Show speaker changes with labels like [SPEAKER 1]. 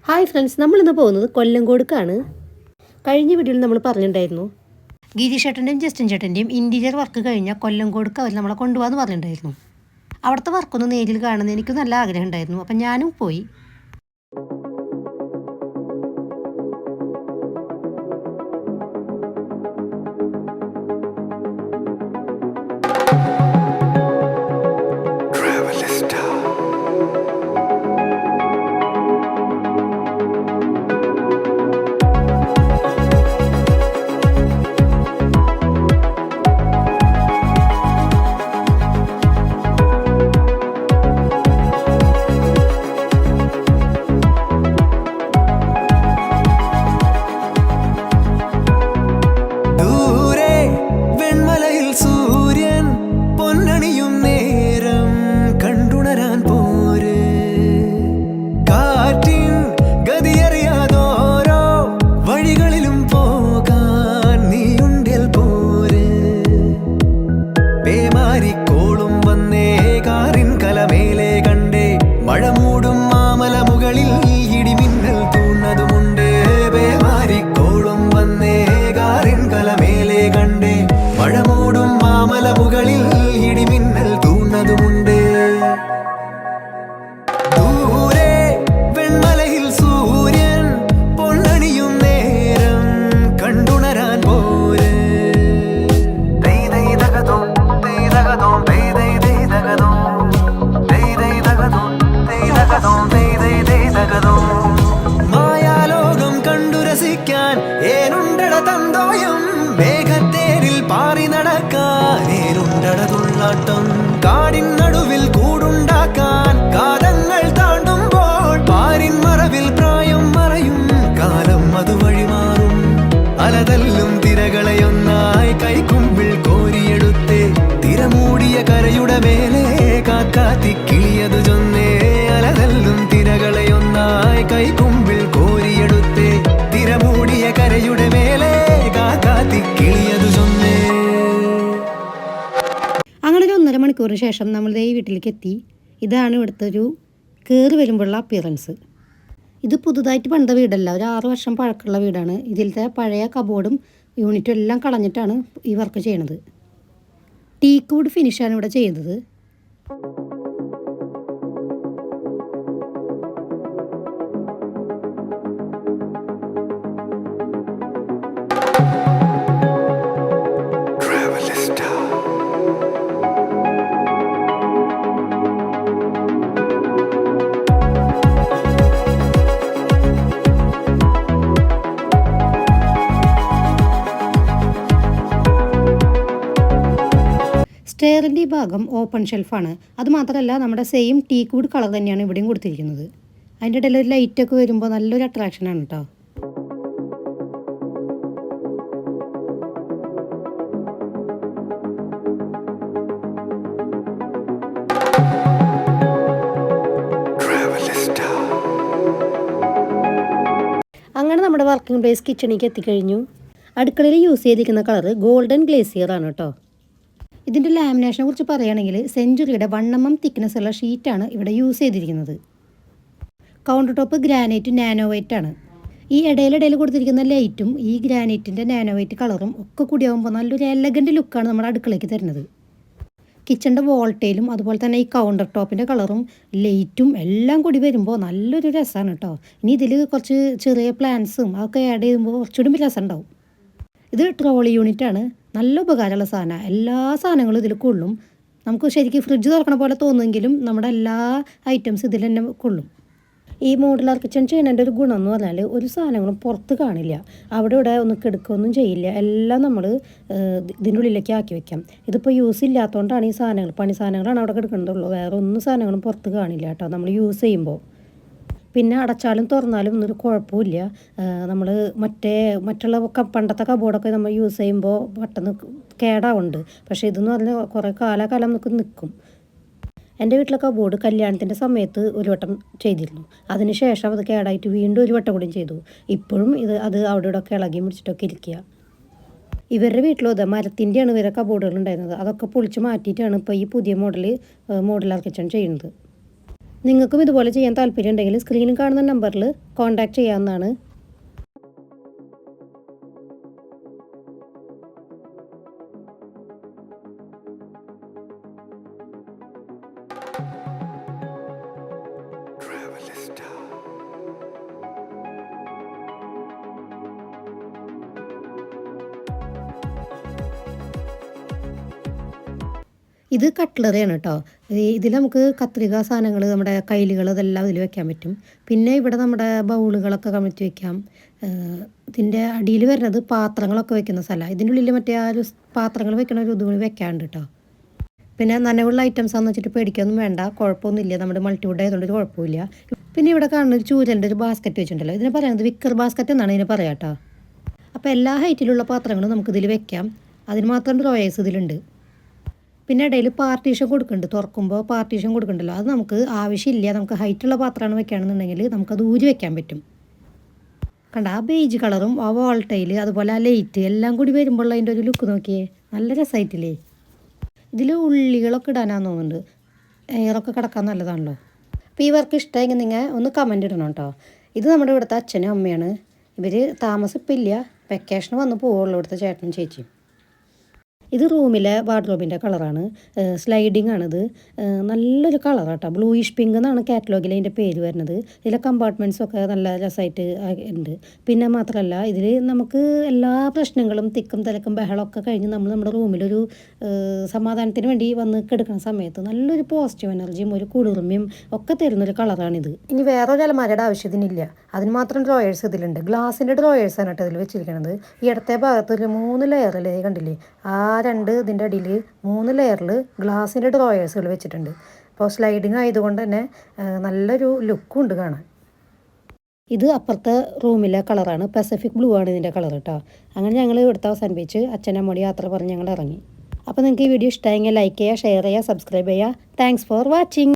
[SPEAKER 1] Hi friends, നമ്മളിന്ന് പോകുന്നത് കൊല്ലങ്കോടുക്കാണ്. കഴിഞ്ഞ വീഡിയോയിൽ നമ്മൾ പറഞ്ഞിട്ടുണ്ടായിരുന്നു ഗിരീഷ് ചേട്ടൻ്റെയും ജസ്റ്റിൻ ചേട്ടൻ്റെയും ഇൻറ്റീരിയർ വർക്ക് കഴിഞ്ഞാൽ കൊല്ലങ്കോടുക്ക് അവർ നമ്മളെ കൊണ്ടുപോകാമെന്ന് പറഞ്ഞിട്ടുണ്ടായിരുന്നു. അവിടുത്തെ വർക്കൊന്ന് നേരിൽ കാണുന്നത് എനിക്ക് നല്ല ആഗ്രഹം ഉണ്ടായിരുന്നു. അപ്പം ഞാനും പോയി.
[SPEAKER 2] മായാലോകം കണ്ടു രസിക്കാൻ ഏനുണ്ടട തന്തോയം, മേഘത്തേരിൽ പാറി നടക്കാൻ ഏനുണ്ടട തുള്ളാട്ടം, കാടിൻ നടുവിൽ കൂടുണ്ടാക്കാൻ കാലങ്ങൾ താണ്ടുമ്പോൾ പാരിൻ മറവിൽ പ്രായം മറയും കാലം അത് വഴിമാറും. അലതല്ലും തിരകളെയൊന്നായി കൈക്കുമ്പിൾ കോരിയെടുത്തേ തിരമൂടിയ കരയുടെ മേലെ കാക്കാത്തി കിളിയതു ചൊന്നേ. അലതല്ലും തിരകളെയൊന്നായി കൈക്കുമ്പിൾ കോരിയെടുത്തേ തിരമൂടിയ കരയുടെ മേലെ കാക്കാത്തി കിളിയതു ചൊന്നേ.
[SPEAKER 1] അങ്ങനെ ഒരു 1.5 മണിക്കൂറിന് ശേഷം നമ്മൾ ഈ വീട്ടിലേക്ക് എത്തി. ഇതാണ് ഇവിടുത്തെ ഒരു കയറി വരുമ്പോഴുള്ള അപ്പിയറൻസ്. ഇത് പുതുതായിട്ട് പണിത വീടല്ല, ഒരു 6 വർഷം പഴക്കമുള്ള വീടാണ്. ഇതിലത്തെ പഴയ കബോർഡും യൂണിറ്റും എല്ലാം കളഞ്ഞിട്ടാണ് ഈ വർക്ക് ചെയ്യണത്. ടീക്ക് വുഡ് ഫിനിഷാണ് ഇവിടെ ചെയ്യുന്നത്. സ്റ്റെയറിൻ്റെ ഈ ഭാഗം ഓപ്പൺ ഷെൽഫാണ്. അതുമാത്രമല്ല നമ്മുടെ സെയിം ടീക്ക് വുഡ് കളർ തന്നെയാണ് ഇവിടെയും കൊടുത്തിരിക്കുന്നത്. അതിൻ്റെ ഇടയിൽ ഒരു ലൈറ്റൊക്കെ വരുമ്പോൾ നല്ലൊരു അട്രാക്ഷനാണ് കേട്ടോ. അങ്ങനെ നമ്മുടെ വർക്കിംഗ് പ്ലേസ് കിച്ചണിലേക്ക് എത്തിക്കഴിഞ്ഞു. അടുക്കളയിൽ യൂസ് ചെയ്തിരിക്കുന്ന കളറ് ഗോൾഡൻ ഗ്ലേസിയർ ആണ് കേട്ടോ. ഇതിൻ്റെ ലാമിനേഷനെ കുറിച്ച് പറയുകയാണെങ്കിൽ സെഞ്ചുറിയുടെ 1 mm തിക്നെസ് ഉള്ള ഷീറ്റാണ് ഇവിടെ യൂസ് ചെയ്തിരിക്കുന്നത്. Counter top granite nano white ആണ്. ഈ ഇടയിലിടയിൽ കൊടുത്തിരിക്കുന്ന ലൈറ്റും ഈ ഗ്രാനൈറ്റിൻ്റെ നാനോ വൈറ്റ് കളറും ഒക്കെ കൂടിയാകുമ്പോൾ നല്ലൊരു എലഗൻറ്റ് ലുക്കാണ് നമ്മുടെ അടുക്കളയ്ക്ക് തരുന്നത്. കിച്ചണിൻ്റെ വോൾട്ടയിലും അതുപോലെ തന്നെ ഈ കൗണ്ടർ ടോപ്പിൻ്റെ കളറും ലൈറ്റും എല്ലാം കൂടി വരുമ്പോൾ നല്ലൊരു രസമാണ് കേട്ടോ. ഇനി ഇതിൽ കുറച്ച് ചെറിയ പ്ലാന്റ്സും അതൊക്കെ ആഡ് ചെയ്യുമ്പോൾ കുറച്ചുകൂടി രസം ഉണ്ടാവും. ഇത് ട്രോളി യൂണിറ്റാണ്. നല്ല ഉപകാരമുള്ള സാധനമാണ്. എല്ലാ സാധനങ്ങളും ഇതിൽ കൊള്ളും. നമുക്ക് ശരിക്കും ഫ്രിഡ്ജ് തുറക്കണ പോലെ തോന്നുമെങ്കിലും നമ്മുടെ എല്ലാ ഐറ്റംസ് ഇതിൽ തന്നെ കൊള്ളും. ഈ മോഡുലാർ കിച്ചൺ ചെയ്യുന്നതിൻ്റെ ഒരു ഗുണം എന്ന് പറഞ്ഞാൽ ഒരു സാധനങ്ങളും പുറത്ത് കാണില്ല. അവിടെ ഇവിടെ ഒന്ന് കെടുക്കുകയൊന്നും ചെയ്യില്ല. എല്ലാം നമ്മൾ ഇതിൻ്റെ ഉള്ളിലേക്ക് ആക്കി വെക്കാം. ഇതിപ്പോൾ യൂസ് ഇല്ലാത്തതുകൊണ്ടാണ് ഈ സാധനങ്ങൾ, പണി സാധനങ്ങളാണ് അവിടെ കിടക്കുന്നതുള്ളൂ. വേറെ ഒന്നും സാധനങ്ങളും പുറത്ത് കാണില്ല കേട്ടോ നമ്മൾ യൂസ് ചെയ്യുമ്പോൾ. പിന്നെ അടച്ചാലും തുറന്നാലും ഒന്നൊരു കുഴപ്പമില്ല. നമ്മൾ മറ്റുള്ള പണ്ടത്തെ കബോർഡൊക്കെ നമ്മൾ യൂസ് ചെയ്യുമ്പോൾ പെട്ടെന്ന് കേടാവുന്നുണ്ട്. പക്ഷേ ഇതെന്ന് പറഞ്ഞാൽ കുറേ കാലം നമുക്ക് നിൽക്കും. എൻ്റെ വീട്ടിലെ കബോർഡ് കല്യാണത്തിൻ്റെ സമയത്ത് ഒരു വട്ടം ചെയ്തിരുന്നു. അതിന് ശേഷം അത് കേടായിട്ട് വീണ്ടും ഒരു വട്ടം കൂടി ചെയ്തു. ഇപ്പോഴും അത് അവിടെ ഇവിടെ ഒക്കെ ഇളകി പിടിച്ചിട്ടൊക്കെ ഇരിക്കുക. ഇവരുടെ വീട്ടിലും അതെ മരത്തിൻ്റെയാണ് ഇവരുടെ കബോർഡുകൾ ഉണ്ടായിരുന്നത്. അതൊക്കെ പൊളിച്ച് മാറ്റിയിട്ടാണ് ഇപ്പോൾ ഈ പുതിയ മോഡലാർ കിച്ചൺ ചെയ്യുന്നത്. നിങ്ങൾക്കും ഇതുപോലെ ചെയ്യാൻ താല്പര്യം ഉണ്ടെങ്കിൽ സ്ക്രീനിൽ കാണുന്ന നമ്പറിൽ കോൺടാക്റ്റ് ചെയ്യാവുന്നതാണ്. ഇത് കട്ട്ലറിയാണ് കേട്ടോ. ഇതിൽ നമുക്ക് കത്രിക സാധനങ്ങൾ, നമ്മുടെ കയ്യിലുകൾ, അതെല്ലാം ഇതിൽ വെക്കാൻ പറ്റും. പിന്നെ ഇവിടെ നമ്മുടെ ബൗളുകളൊക്കെ കമഴ്ത്തി വെക്കാം. ഇതിൻ്റെ അടിയിൽ വരുന്നത് പാത്രങ്ങളൊക്കെ വെക്കുന്ന സ്ഥലമാണ്. ഇതിൻ്റെ ഉള്ളിൽ മറ്റേ ആ ഒരു പാത്രങ്ങൾ വെക്കണ ഒരു ഇതുകൂടി വെക്കാണ്ട് കേട്ടോ. പിന്നെ നനവുള്ള ഐറ്റംസ് ആണെന്ന് വെച്ചിട്ട് പേടിക്കൊന്നും വേണ്ട, കുഴപ്പമൊന്നുമില്ല. നമ്മുടെ മൾട്ടിവുഡ് ആയതുകൊണ്ട് ഒരു കുഴപ്പമില്ല. പിന്നെ ഇവിടെ കാണുന്ന ഒരു ചൂരൻ്റെ ഒരു ബാസ്ക്കറ്റ് വെച്ചിട്ടുണ്ടല്ലോ, ഇതിനെ പറയുന്നത് വിക്കർ ബാസ്ക്കറ്റ് എന്നാണ് ഇതിനെ പറയാം കേട്ടോ. അപ്പോൾ എല്ലാ ഹൈറ്റിലുള്ള പാത്രങ്ങളും നമുക്കിതിൽ വെക്കാം. അതിന് മാത്രം ഡ്രോയേഴ്സ് ഇതിലുണ്ട്. പിന്നെ ഇടയിൽ പാർട്ടീഷൻ കൊടുക്കുന്നുണ്ട്, തുറക്കുമ്പോൾ പാർട്ടീഷൻ കൊടുക്കുന്നുണ്ടല്ലോ, അത് നമുക്ക് ആവശ്യമില്ല. നമുക്ക് ഹൈറ്റുള്ള പാത്രമാണ് വെക്കുകയാണെന്നുണ്ടെങ്കിൽ നമുക്കത് ഊരി വെക്കാൻ പറ്റും. കണ്ട ആ ബേജ് കളറും ആ വാൾ ടൈൽ അതുപോലെ ആ ലൈറ്റ് എല്ലാം കൂടി വരുമ്പോൾ അതിൻ്റെ ഒരു ലുക്ക് നോക്കിയേ, നല്ല രസമായിട്ടില്ലേ. ഇതിൽ ഉള്ളികളൊക്കെ ഇടാനാന്ന് തോന്നുന്നുണ്ട്, എയറൊക്കെ കിടക്കാൻ നല്ലതാണല്ലോ. അപ്പോൾ ഈ വർക്ക് ഇഷ്ടമായെങ്കിൽ നിങ്ങൾ ഒന്ന് കമൻറ്റ് ഇടണം കേട്ടോ. ഇത് നമ്മുടെ ഇവിടുത്തെ അച്ഛനും അമ്മയാണ്. ഇവർ താമസം ഇപ്പം ഇല്ല, വെക്കേഷന് വന്ന് പോവുള്ളൂ ഇവിടുത്തെ ചേട്ടനും ചേച്ചിയും. ഇത് റൂമിലെ വാർഡ്രോബിൻ്റെ കളറാണ്, സ്ലൈഡിങ് ആണിത്. നല്ലൊരു കളറാട്ടോ, ബ്ലൂയിഷ് പിങ്ക് എന്നാണ് കാറ്റലോഗിൽ അതിൻ്റെ പേര് വരുന്നത്. ഇതിലെ കമ്പാർട്ട്മെൻറ്റ്സൊക്കെ നല്ല രസമായിട്ട് ഉണ്ട്. പിന്നെ മാത്രമല്ല ഇതിൽ നമുക്ക് എല്ലാ പ്രശ്നങ്ങളും തിക്കും തിരക്കും ബഹളമൊക്കെ കഴിഞ്ഞ് നമ്മൾ നമ്മുടെ റൂമിലൊരു സമാധാനത്തിന് വേണ്ടി വന്ന് കിടക്കുന്ന സമയത്ത് നല്ലൊരു പോസിറ്റീവ് എനർജിയും ഒരു കുളിർമയും ഒക്കെ തരുന്നൊരു കളറാണിത്. ഇനി വേറൊരു അലമാരയുടെ ആവശ്യത്തിനില്ല, അതിന് മാത്രം ഡ്രോയേഴ്സ് ഇതിലുണ്ട്. ഗ്ലാസിൻ്റെ ഡ്രോയേഴ്സാണ് കേട്ടോ ഇതിൽ വെച്ചിരിക്കുന്നത്. ഈ ഇടത്തെ ഭാഗത്തൊരു 3 ലെയറിലേ കണ്ടില്ലേ, ആ 2 ഇതിൻ്റെ അടിയിൽ 3 ലെയറിൽ ഗ്ലാസിൻ്റെ ഡ്രോയേഴ്സുകൾ വെച്ചിട്ടുണ്ട്. അപ്പോൾ സ്ലൈഡിങ് ആയതുകൊണ്ട് തന്നെ നല്ലൊരു ലുക്കും ഉണ്ട് കാണാൻ. ഇത് അപ്പുറത്തെ റൂമിലെ കളറാണ്, പസഫിക് ബ്ലൂ ആണ് ഇതിൻ്റെ കളർ കേട്ടോ. അങ്ങനെ ഞങ്ങൾ ഇവിടുത്തെ അവസാനിപ്പിച്ച് അച്ഛനമ്മോട് യാത്ര പറഞ്ഞ് ഞങ്ങൾ ഇറങ്ങി. അപ്പോൾ നിങ്ങൾക്ക് ഈ വീഡിയോ ഇഷ്ടമായെങ്കിൽ ലൈക്ക് ചെയ്യുക, ഷെയർ ചെയ്യുക, സബ്സ്ക്രൈബ് ചെയ്യുക. Thanks for watching.